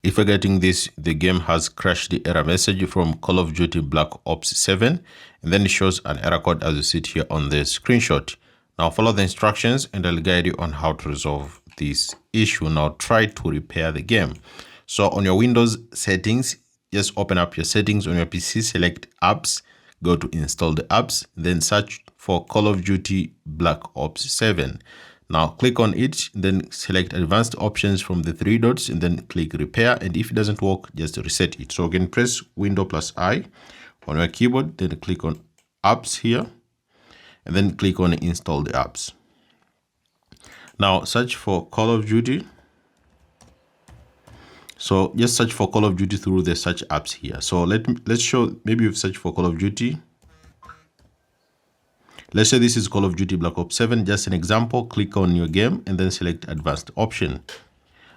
If you're getting this, the game has crashed the error message from Call of Duty Black Ops 7, and then it shows an error code as you see it here on the screenshot. Now follow the instructions and I'll guide you on how to resolve this issue. Now try to repair the game. So on your Windows settings, just open up your settings on your PC, select apps, go to install the apps, then search for Call of Duty Black Ops 7. Now click on it, then select advanced options from the three dots and then click repair. And if it doesn't work, just reset it. So again, press Windows plus I on your keyboard, then click on apps here and then click on install the apps. Now search for Call of Duty. So just search for Call of Duty through the search apps here. So let's show, maybe you've searched for Call of Duty. Let's say this is Call of Duty Black Ops 7, just an example. Click on your game and then select advanced option.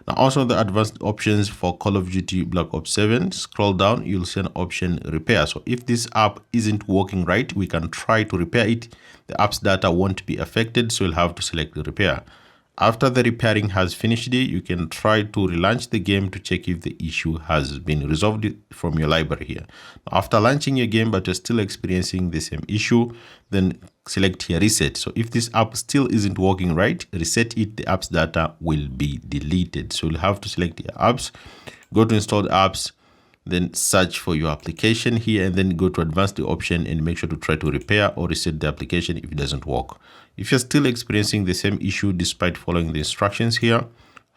Now also the advanced options for Call of Duty Black Ops 7, scroll down, you'll see an option repair. So if this app isn't working right, we can try to repair it. The app's data won't be affected, so you'll have to select the repair. After the repairing has finished, you can try to relaunch the game to check if the issue has been resolved from your library here. After launching your game but you're still experiencing the same issue, then select here reset. So if this app still isn't working right, reset it, the app's data will be deleted. So you'll have to select your apps, go to installed apps, then search for your application here and then go to advanced option and make sure to try to repair or reset the application if it doesn't work. If you're still experiencing the same issue despite following the instructions here,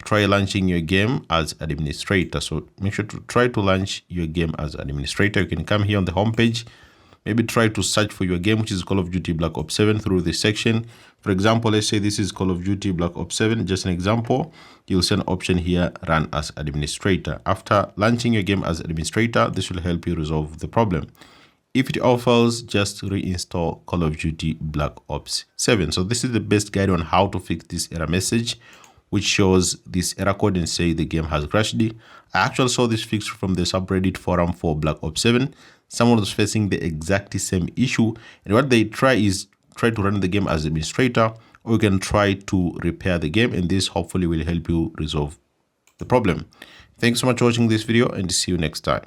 try launching your game as administrator. So make sure to try to launch your game as administrator. You can come here on the home page, maybe try to search for your game, which is Call of Duty Black Ops 7 through this section. For example, let's say this is Call of Duty Black Ops 7, just an example. You'll see an option here, run as administrator. After launching your game as administrator, this will help you resolve the problem. If it all fails, just reinstall Call of Duty Black Ops 7. So this is the best guide on how to fix this error message, which shows this error code and say the game has crashed. I actually saw this fixed from the subreddit forum for Black Ops 7. Someone was facing the exact same issue, and what they try is try to run the game as administrator, or you can try to repair the game, and this hopefully will help you resolve the problem. Thanks so much for watching this video and see you next time.